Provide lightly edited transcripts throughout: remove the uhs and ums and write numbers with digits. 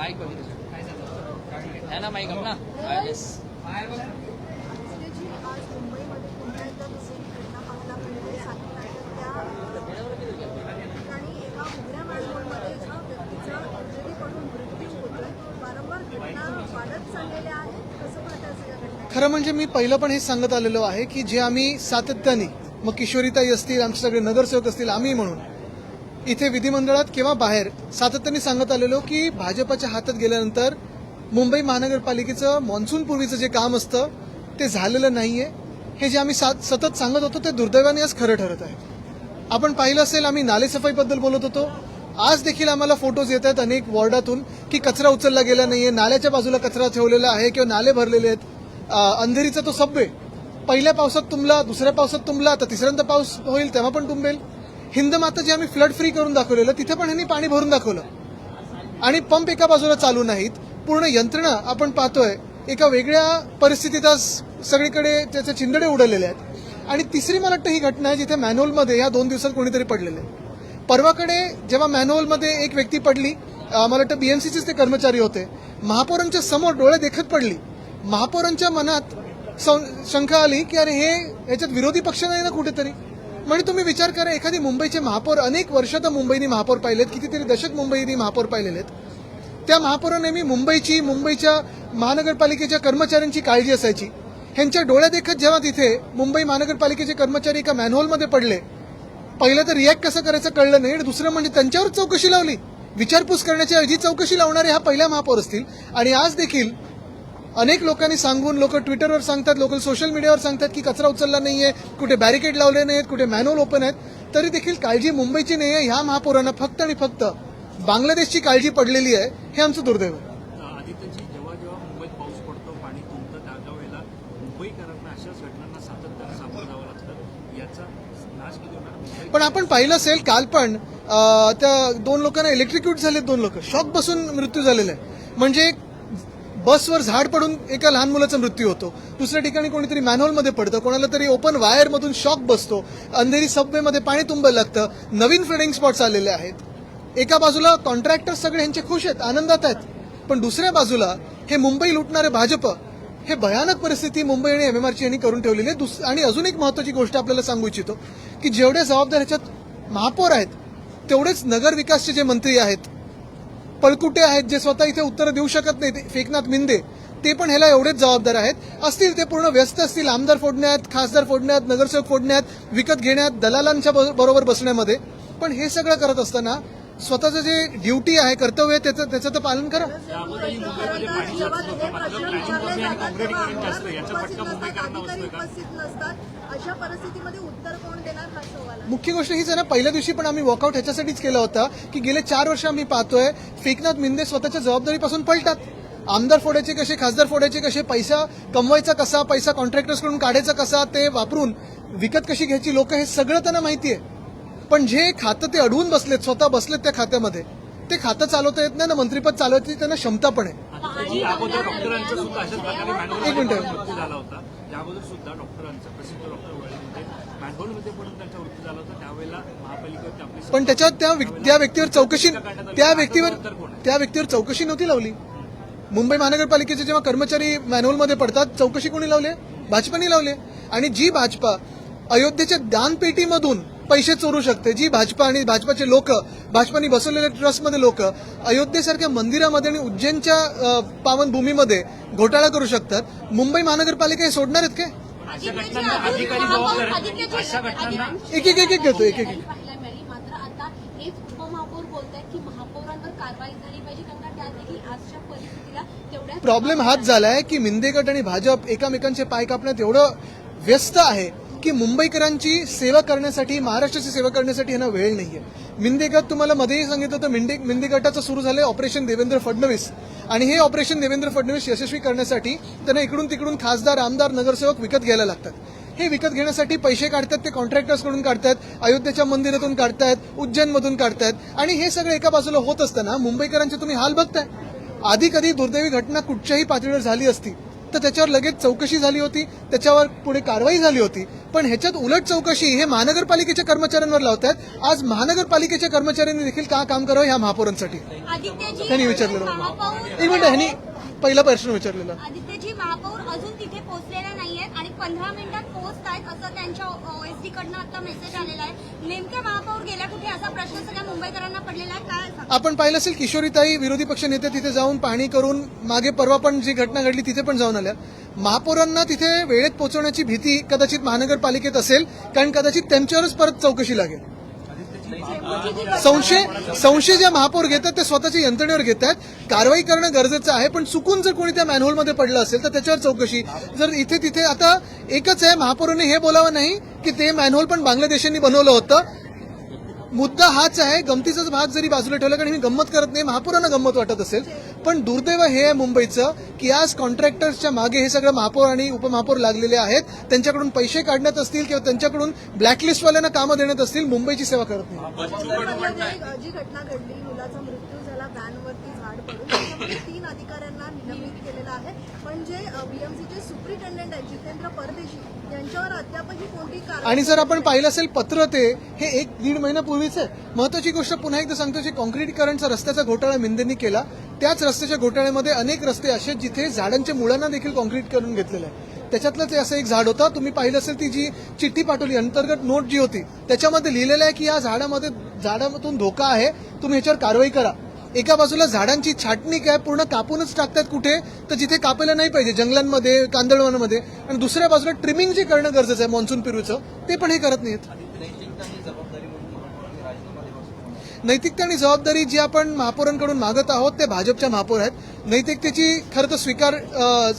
Mic है ना, mic अपना yes. आज मुंबईमध्ये पुन्हा एकदा दुसरी घटना पाहायला मिळते. ठिकाणी एका उघड्या मॅनहोलमध्ये एका व्यक्तीचा इंजरी पडून मृत्यू होतोय. वारंवार घटना वाढत चाललेल्या आहेत. कसं पाहता सगळ्या घटना? खरं म्हणजे मी पहिलं पण हेच सांगत आलेलो आहे की जे आम्ही सातत्याने, मग किशोरीताई असतील, आमचे सगळे नगरसेवक असतील, आम्ही म्हणून इथे विधिमंडळात किंवा बाहेर सातत्याने सांगत आलेलो की भाजपच्या हातात गेल्यानंतर मुंबई महानगरपालिकेचं मान्सून पूर्वीचं जे काम असतं ते झालेलं नाहीये. हे जे आम्ही सतत सांगत होतो ते दुर्दैवाने आज खरं ठरत आहे. आपण पाहिलं असेल, आम्ही नालेसफाईबद्दल बोलत होतो. आज देखील आम्हाला फोटोज येत आहेत अनेक वॉर्डातून की कचरा उचलला गेला नाहीये, नाल्याच्या बाजूला कचरा ठेवलेला आहे किंवा नाले भरलेले आहेत. अंधेरीचा तो सबवे पहिल्या पावसात तुंबला, दुसऱ्या पावसात तुंबला, तर तिसऱ्यांदा पाऊस होईल तेव्हा पण तुंबेल. हिंदमाता जे आम्ही फ्लड फ्री करून दाखवलेलं तिथे पण ह्यांनी पाणी भरून दाखवलं आणि पंप एका बाजूला चालू नाहीत. पूर्ण यंत्रणा आपण पाहतोय एका वेगळ्या परिस्थितीत आज सगळीकडे त्याचे चिंदडे उडलेले आहेत. आणि तिसरी मला वाटतं ही घटना आहे जिथे मॅनहोलमध्ये या 2 दिवसात कोणीतरी पडलेले. परवाकडे जेव्हा मॅनहोलमध्ये एक व्यक्ती पडली, मला वाटतं बीएमसीचेच ते कर्मचारी होते, महापौरांच्या समोर डोळे देखत पडली. महापौरांच्या मनात शंका आली की अरे हे याच्यात विरोधी पक्ष नाही ना कुठेतरी. म्हणजे तुम्ही विचार करा, एखादी मुंबईचे महापौर, अनेक वर्ष तर मुंबईने महापौर पाहिलेत, कितीतरी दशक मुंबईने महापौर पाहिलेले आहेत. त्या महापौरांनी नेहमी मुंबईच्या महानगरपालिकेच्या कर्मचाऱ्यांची काळजी असायची. ह्यांच्या डोळ्या देखत जेव्हा तिथे मुंबई महानगरपालिकेचे कर्मचारी एका मॅनहोलमध्ये पडले, पहिलं तर रिॲक्ट कसं करायचं कळलं नाही, आणि दुसरं म्हणजे त्यांच्यावर चौकशी लावली. विचारपूस करण्याच्या ऐवजी चौकशी लावणारे हा पहिला महापौर असतील. आणि आज देखील अनेक लोकांनी सांगून, लोक ट्विटरवर सांगतात, लोक सोशल मीडियावर सांगतात की कचरा उचलला नाहीये, कुठे बॅरिकेड लावले नाहीत, कुठे मॅनहोल ओपन आहेत, तरी देखील काळजी मुंबईची नाही आहे. ह्या महापौरांना फक्त आणि फक्त बांगलादेशची काळजी पडलेली आहे. हे आमचं दुर्दैव आहे. आदित्यजी, जेव्हा जेव्हा मुंबईत पाऊस पडतो, पाणी तुंबतं, त्या वेळेला मुंबईकरांना अशाच घटनांना सातत्यानं सामोरं जावं लागतं. याचा नाश किती होणार? पण आपण पाहिलं असेल, काल पण त्या 2 लोकांना इलेक्ट्रिक्यूट झाले, 2 लोक शॉक बसून मृत्यू झालेला आहे. म्हणजे बसवर झाड पडून एका लहान मुलाचा मृत्यू होतो, दुसऱ्या ठिकाणी कोणीतरी मॅनहोलमध्ये पडतं, कोणाला तरी ओपन वायरमधून शॉक बसतो, अंधेरी सबवेमध्ये पाणी तुंबायला लागतं. नवीन फ्लडिंग स्पॉट्स आलेले आहेत. एका बाजूला कॉन्ट्रॅक्टर्स सगळे ह्यांचे खुश आहेत, आनंदात आहेत, पण दुसऱ्या बाजूला हे मुंबई लुटणारे भाजप, हे भयानक परिस्थिती मुंबई आणि एमएमआरची यांनी करून ठेवलेली आहे. आणि अजून एक महत्वाची गोष्ट आपल्याला सांगू इच्छितो की जेवढे जबाबदार ह्याच्यात महापौर आहेत, तेवढेच नगर विकासचे जे मंत्री आहेत, पळकुटे आहेत, जे स्वतः इथे उत्तरं देऊ शकत नाही, एकनाथ मिंदे, ते पण ह्याला एवढेच जबाबदार आहेत. असतील ते पूर्ण व्यस्त असतील आमदार फोडण्यात, खासदार फोडण्यात, नगरसेवक फोडण्यात, विकत घेण्यात, दलालांच्या बरोबर बसण्यामध्ये. पण हे सगळं करत असताना स्वतःचं जे ड्युटी आहे, कर्तव्य आहे, त्याचं तर पालन करा. अशा परिस्थितीमध्ये उत्तर कोण देणार हा सवाल आहे. मुख्य गोष्ट हीच आहे ना, पहिल्या दिवशी पण आम्ही वॉकआउट ह्याच्यासाठीच केला होता की गेले 4 वर्ष आम्ही पाहतोय एकनाथ मिंदे स्वतःच्या जबाबदारीपासून पळतात. आमदार फोडायचे कसे, खासदार फोडायचे कसे, पैसा कमवायचा कसा, पैसा कॉन्ट्रॅक्टर्सकडून काढायचा कसा, ते वापरून विकत कशी घ्यायची लोक, हे सगळं त्यांना माहिती आहे. पण जे खातं ते अडवून बसलेत, स्वतः बसलेत त्या खात्यामध्ये, ते खातं चालवता येत नाही ना, मंत्रीपद चालवता त्यांना क्षमता पण आहे. अगोदर डॉक्टरांचा सुद्धा अशाच प्रकारे एक मिनिट. मृत्यू झाला होता. याअगोदर सुद्धा डॉक्टरांचा, प्रसिद्ध डॉक्टर वळीमध्ये मॅनहोलमध्ये पडून त्यांचा मृत्यू झाला होता. त्यावेळेला महापालिकेवरती आपली पण त्याच्यात त्या व्यक्तीवर चौकशी नव्हती लावली. मुंबई महानगरपालिकेचे जेव्हा कर्मचारी मॅनहोलमध्ये पडतात, चौकशी कोणी लावली? भाजपाने लावली. आणि जी भाजपा अयोध्येच्या दानपेटीमधून पैसे चोरू शकते, जी भाजपा आणि भाजपाचे लोक, भाजपाने बसवलेल्या ट्रस्टमध्ये लोक अयोध्येसारख्या मंदिरामध्ये आणि उज्जैनच्या पावनभूमीमध्ये घोटाळा करू शकतात, मुंबई महानगरपालिका हे सोडणार आहेत काय? अशा घटनांना अधिकारी जबाबदार आहेत. अशा घटनांना एक घेतो. पाहायला मिळाली. मात्र आता हेच उपमहापौर बोलतायत की महापौरांवर कारवाई झाली पाहिजे, कारण त्यात देखील आजच्या परिस्थितीला तेवढ्या प्रॉब्लेम हाच झालाय की मिंदे गट आणि भाजप एकमेकांचे पाय कापण्यात एवढं व्यस्त आहे की मुंबईकरांची सेवा करण्यासाठी, महाराष्ट्राची सेवा करण्यासाठी यांना वेळ नाहीये. मिंदे गट, तुम्हाला मध्येही सांगितलं होतं, मिंदे गटाचं सुरू झालंय ऑपरेशन देवेंद्र फडणवीस, आणि हे ऑपरेशन देवेंद्र फडणवीस यशस्वी करण्यासाठी त्यांना इकडून तिकडून खासदार, आमदार, नगरसेवक विकत घ्यायला लागतात. हे विकत घेण्यासाठी पैसे काढतात, ते कॉन्ट्रॅक्टर्सकडून काढतात, अयोध्येच्या मंदिरातून काढतायत, उज्जैनमधून काढतायत. आणि हे सगळं एका बाजूला होत असताना मुंबईकरांचे तुम्ही हाल बघताय. आधी कधी दुर्दैवी घटना कुठच्याही पातळीवर झाली असती तर त्याच्यावर लगेच चौकशी झाली होती, त्याच्यावर पुढे कारवाई झाली होती. पण ह्याच्यात उलट चौकशी हे महानगरपालिकेच्या कर्मचाऱ्यांवर लावतात. आज महानगरपालिकेच्या कर्मचाऱ्यांनी देखील का काम करावं ह्या महापौरांसाठी आदित्यजी त्यांनी विचारलेलं. महापौर एक मिनिट, ह्यांनी पहिला प्रश्न विचारलेला. आदित्यजी महापौर अजून तिथे पोहोचलेले नाहीयेत आणि 15 मिनिटात पोहोचतायत असं त्यांच्या ओएसडी कडनं आता मेसेज आलेला आहे. नेमके महापौर गेल्या कुठे असा प्रश्न सगळ्या मुंबईकरांना पडलेला आहे. काय सांगा? आपण पाहिलं असेल किशोरीताई विरोधी पक्ष नेते तिथे जाऊन पाहणी करून मागे परवा पण जी घटना घडली तिथे पण जाऊन आल्या. महापौरांना तिथे वेळेत पोहोचवण्याची भीती कदाचित महानगरपालिकेत असेल, कारण कदाचित त्यांच्यावरच परत चौकशी लागेल. संशय ज्या महापौर घेतात ते स्वतःच्या यंत्रणेवर घेतात. कारवाई करणं गरजेचं आहे, पण चुकून जर कोणी त्या मॅनहोलमध्ये पडलं असेल तर त्याच्यावर चौकशी. जर इथे तिथे आता एकच आहे, महापौरांनी हे बोलावं नाही की ते मॅनहोल पण बांगलादेशांनी बनवलं होतं. मुद्दा हाच आहे. गमतीचाच भाग जरी बाजूला ठेवला, कारण मी गंमत करत नाही, महापौरांना गंमत वाटत असेल, पण दुर्दैव हे आहे मुंबईचं की आज कॉन्ट्रॅक्टर्सच्या मागे हे सगळं महापौर आणि उपमहापौर लागलेले आहेत. त्यांच्याकडून पैसे काढण्यात असतील किंवा त्यांच्याकडून ब्लॅकलिस्टवाल्यांना कामं देण्यात असतील, मुंबईची सेवा करत नाही. जी घटना घडली, मुलाचा मृत्यू झाला, व्हॅनवरती झाड पडून, त्याच्यामध्ये 3 अधिकाऱ्यांना निलंबित केलेलं आहे. पण जे बीएमसीचे सुप्रिटेंडेंट आहेत जितेंद्र परदेशी यांच्यावर अद्यापही कोणती कारवाई. आणि जर आपण पाहिलं असेल पत्र ते हे 1-1.5 महिन्यापूर्वीच आहे. महत्वाची गोष्ट पुन्हा एकदा सांगतो, जे कॉन्क्रीटीकरणचा रस्त्याचा घोटाळा मिंदेंनी केला, त्याच रस्त्याच्या घोटाळ्यामध्ये अनेक रस्ते असे जिथे झाडांच्या मुळांना देखील कॉन्क्रीट करून घेतलेलं आहे. त्याच्यातलंच असं एक झाड होतं. तुम्ही पाहिलं असेल ती जी चिठ्ठी पाठवली, अंतर्गत नोट जी होती, त्याच्यामध्ये लिहिलेलं आहे की या झाडामधून धोका आहे, तुम्ही ह्याच्यावर कारवाई करा. एका बाजूला झाडांची छाटणी काय पूर्ण कापूनच टाकतात कुठे तर जिथे कापायला नाही पाहिजे, जंगलांमध्ये, कांदळवनामध्ये, आणि दुसऱ्या बाजूला ट्रिमिंग जे करणं गरजेचं आहे मॉन्सून पिरूचं, ते पण हे करत नाहीत. नैतिकता आणि जबाबदारी जी आपण महापौरांकडून मागत आहोत ते भाजपच्या महापौर आहेत. नैतिकतेची खरं तर स्वीकार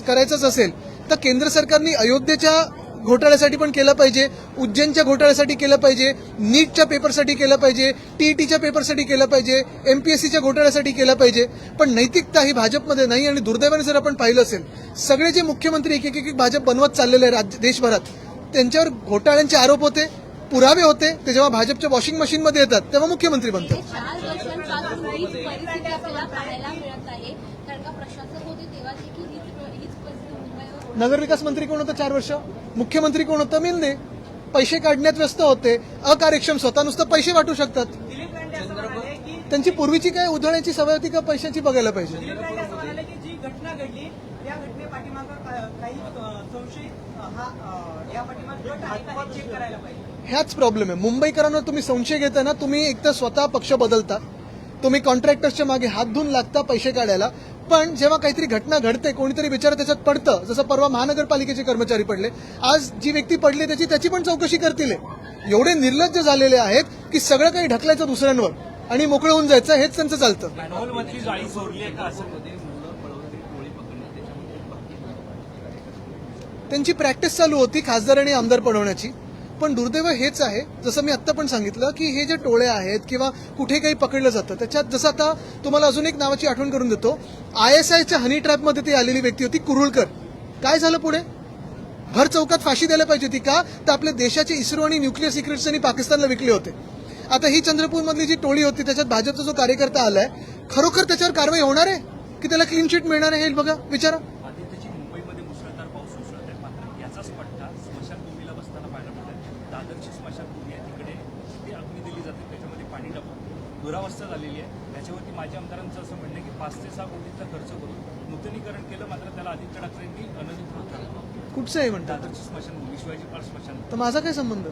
करायचाच असेल तर केंद्र सरकारने अयोध्येच्या घोटाळ्यासाठी पण केलं पाहिजे, उज्जैनच्या घोटाळ्यासाठी केलं पाहिजे, नीटच्या पेपरसाठी केलं पाहिजे, टीईटीच्या पेपरसाठी केलं पाहिजे, एमपीएससीच्या घोटाळ्यासाठी केलं पाहिजे. पण नैतिकता ही भाजपमध्ये नाही. आणि दुर्दैवाने जर आपण पाहिलं असेल, सगळे जे मुख्यमंत्री एक भाजप बनवत चाललेले आहेत देशभरात, त्यांच्यावर घोटाळ्यांचे आरोप होते, पुरावे होते, ते जेव्हा भाजपच्या वॉशिंग मशीनमध्ये येतात तेव्हा मुख्यमंत्री बनतात. 4 वर्षांपासून हीच परिस्थिती आपल्याला पाहायला मिळत आहे. कारण का प्रशासक होते तेव्हा देखील हीच परिस्थिती मुंबईवर. नगरविकास मंत्री कोण होतं 4 वर्ष? मुख्यमंत्री कोण होतं? मिंदे. पैसे काढण्यात व्यस्त होते, अकार्यक्षम, स्वतः नुसतं पैसे वाटू शकतात. त्यांची पूर्वीची काय उधळण्याची सवय होती का पैशांची बघायला पाहिजे. जी घटना घडली त्या घटनेपाठीमागं काही संशय या पाठीमागं गट आहे का हे चेक करायला पाहिजे. ह्याच प्रॉब्लेम आहे. मुंबईकरांना तुम्ही संशय घेता ना, तुम्ही एक तर स्वतः पक्ष बदलता, तुम्ही कॉन्ट्रॅक्टर्सच्या मागे हात धुवून लागता पैसे काढायला, पण जेव्हा काहीतरी घटना घडते, कोणीतरी बिचारा त्याच्यात पडतं, जसं परवा महानगरपालिकेचे कर्मचारी पडले, आज जी व्यक्ती पडली त्याची पण चौकशी करतील. एवढे निर्लज्ज झालेले आहेत की सगळं काही ढकलायचं दुसऱ्यांवर आणि मोकळं होऊन जायचं, हेच त्यांचं चालतं. मॅनहोलमधली जाळी सोडली आहे का असं त्यांची प्रॅक्टिस चालू होती खासदार आणि आमदार पडवण्याची. पण दुर्दैव हेच आहे, जसं मी आत्ता पण सांगितलं की हे जे टोळे आहेत किंवा कुठे काही पकडलं जातं, त्याच्यात जसं आता तुम्हाला अजून एक नावाची आठवण करून देतो, ISIच्या हनी ट्रॅपमध्ये ती आलेली व्यक्ती होती कुरुळकर. काय झालं पुढे? भर चौकात फाशी द्यायला पाहिजे होती का? तर आपल्या देशाचे इस्रो आणि न्यूक्लिअर सिक्रेट्स त्यांनी पाकिस्तानला विकले होते. आता ही चंद्रपूरमधली जी टोळी होती त्याच्यात भाजपचा जो कार्यकर्ता आलाय, खरोखर त्याच्यावर कारवाई होणार आहे की त्याला क्लीन चिट मिळणार आहे हे बघा, विचारा. आदित्यजी, मुंबईमध्ये मुसळधार पाऊस उसळत आहे, मात्र याचाच पट्टा स्मशानभूमीला बसताना पाहायला मिळत. दादरची स्मशानभूमी आहे, तिकडे ती अग्नी दिली जाते, त्याच्यामध्ये पाणी टाकून दुरावस्था झालेली आहे. त्याच्यावरती माझ्या आमदारांचं असं म्हणणं आहे की 5 ते 6 कोटीचा खर्च करून नूतनीकरण केलं, मात्र त्याला आदित्य ठाकरेंनी अनधिकृत ठरवलं. कुठचं आहे म्हणतात? दादरची स्मशानभूमी, शिवाजी पार्क स्मशान. तर माझा काय संबंध?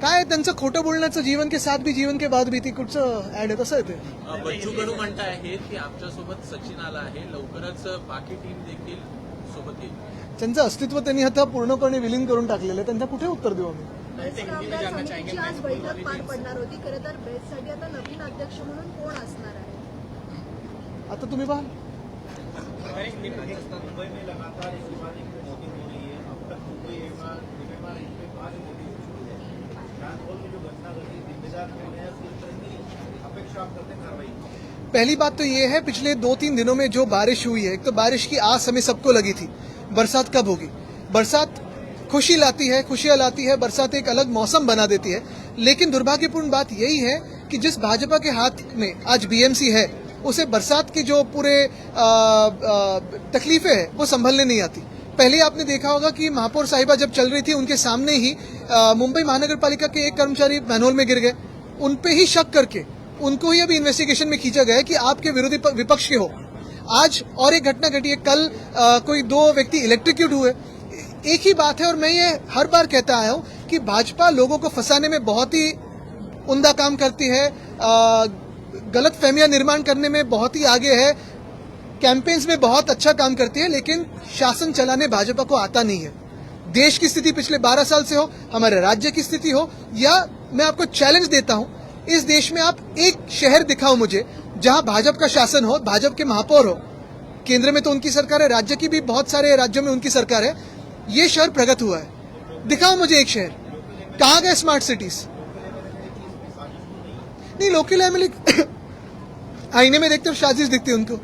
काय त्यांचं खोटं बोलण्याचं जीवन के साथ भी जीवन के बाद भी, ती कुठचं ऍड आहे? तसं आहे ते. बच्चू कडू म्हणत आहेत की आमच्यासोबत सचिन आला आहे, लवकरच बाकी टीम देखील सोबत येईल. त्यांचं अस्तित्व त्यांनी आता पूर्णपणे विलीन करून टाकलेलं आहे. त्यांना कुठे उत्तर देऊ आम्ही? बेस्ट कामगार समितीची आज बैठक पार पडणार होती. खरं तर बेस्टसाठी आता नवीन अध्यक्ष म्हणून कोण असणार आहे? आता तुम्ही पहा. मुंबई में लगातार एक के बाद एक मॉर्निंग हो रही है. अब तक मुंबई जिम्मेदार इन पे 5 मॉर्निंग शुरू है. ट्रांसपोर्ट में जो घटना घटी, जिम्मेदार कौन है, किस तरह की अपेक्षा आप करते हैं कार्रवाई? पहली बात तो ये है, पिछले 2-3 दिनों में जो बारिश हुई है, एक तो बारिश की आस हमें सबको लगी थी, बरसात कब होगी. बरसात खुशी लाती है, खुशियां लाती है, बरसात एक अलग मौसम बना देती है. लेकिन दुर्भाग्यपूर्ण बात यही है कि जिस भाजपा के हाथ में आज बीएमसी है, उसे बरसात की जो पूरे तकलीफें हैं वो संभलने नहीं आती। पहले आपने देखा होगा कि महापौर साहिबा जब चल रही थी उनके सामने ही मुंबई महानगर पालिका के एक कर्मचारी मैनहोल में गिर गए। उन पे ही शक करके उनको ही अभी इन्वेस्टिगेशन में खींचा गया है कि आपके विरोधी विपक्ष के हो। आज और एक घटना घटी है, कल कोई 2 व्यक्ति इलेक्ट्रोक्यूट हुए। एक ही बात है, और मैं ये हर बार कहता आया हूं कि भाजपा लोगों को फंसाने में बहुत ही उम्दा काम करती है, गलत फहमियां निर्माण करने में बहुत ही आगे है, कैंपेन्स में बहुत अच्छा काम करती है, लेकिन शासन चलाने भाजपा को आता नहीं है। देश की स्थिति पिछले 12 साल से हो, हमारे राज्य की स्थिति हो, या मैं आपको चैलेंज देता हूं, इस देश में आप एक शहर दिखाओ मुझे जहां भाजपा का शासन हो, भाजपा के महापौर हो। केंद्र में तो उनकी सरकार है, राज्य की भी बहुत सारे राज्यों में उनकी सरकार है। ये शहर प्रगत हुआ है, दिखाओ मुझे एक शहर। कहां गए स्मार्ट सिटीज? नहीं, लोकल एमएलए आईने में देखते हो साजिश दिखती है उनको।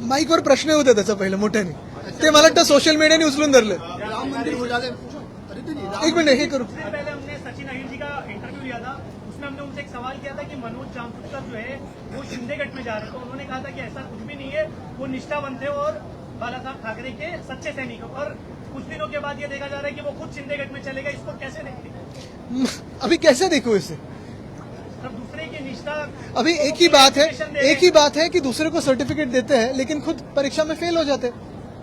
माईकवर प्रश्न होते त्याचा पहिलं मोठ्याने, ते मला वाटतं सोशल मीडियाने उचलून धरले। एक मिनट हे करू। पहले हमने सचिन अहिर जी का इंटरव्यू लिया था, उसमें हमने उनसे एक सवाल किया था कि मनोज जामसुकर जो है वो शिंदेगढ़ में जा रहे, तो उन्होंने कहा था कि ऐसा कुछ भी नहीं है, वो निष्ठावंत थे और बाला साहब ठाकरे के सच्चे सैनिक। और कुछ दिनों के बाद ये देखा जा रहा है कि वो खुद शिंदेगढ़ में चलेगा, इसको कैसे देखते? अभी कैसे देखो इसे? दूसरे की निष्ठा। अभी एक ही बात है कि दूसरे को सर्टिफिकेट देते हैं लेकिन खुद परीक्षा में फेल हो जाते हैं।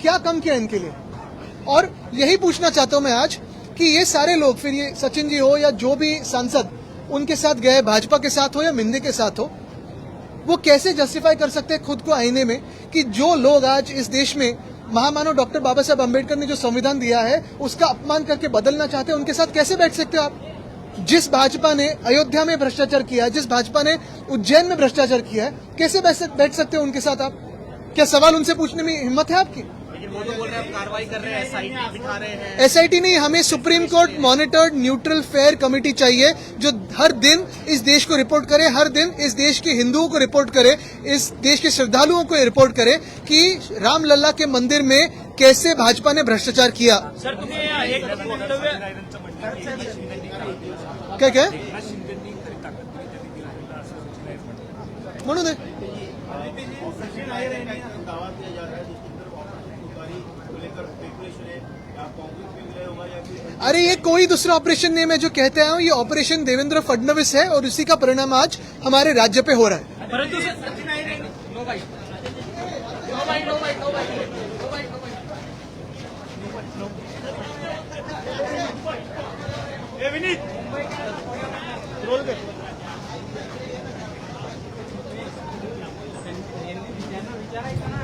क्या कम किया इनके लिए? और यही पूछना चाहता हूं मैं आज कि ये सारे लोग, फिर ये सचिन जी हो या जो भी सांसद उनके साथ गए, भाजपा के साथ हो या मिंदे के साथ हो, वो कैसे जस्टिफाई कर सकते हैं खुद को आईने में कि जो लोग आज इस देश में महामानव डॉक्टर बाबा साहब अम्बेडकर ने जो संविधान दिया है उसका अपमान करके बदलना चाहते हैं, उनके साथ कैसे बैठ सकते हो आप? जिस भाजपा ने अयोध्या में भ्रष्टाचार किया है, जिस भाजपा ने उज्जैन में भ्रष्टाचार किया है, कैसे बैठ सकते हो उनके साथ आप? क्या सवाल उनसे पूछने में हिम्मत है आपकी? वो तो बोल रहे हैं कार्रवाई कर रहे हैं, एसआईटी बिठा रहे हैं। एसआईटी नहीं, हमें supreme court monitored neutral fair committee चाहिए जो हर दिन इस देश को रिपोर्ट करे, हर दिन इस देश के हिंदुओं को रिपोर्ट करे, इस देश के श्रद्धालुओं को रिपोर्ट करे कि रामलला के मंदिर में कैसे भाजपा ने भ्रष्टाचार किया। सर तुम्ही एक वक्तव्य काय काय म्हणून आहे सचिन अहिर यांनी दावा किया जा रहा है जिसके अंदर ऑपरेशन तुकारी को लेकर स्पेकुलेशन है, या कांग्रेस में विलय होगा या फिर। अरे ये कोई दूसरा ऑपरेशन नहीं, मैं जो कहते आया हूँ ये ऑपरेशन देवेंद्र फडणवीस है और इसी का परिणाम आज हमारे राज्य पे हो रहा है। परंतु सचिन अहिर नो बाईट विनीत रोल कर विचारायचं ना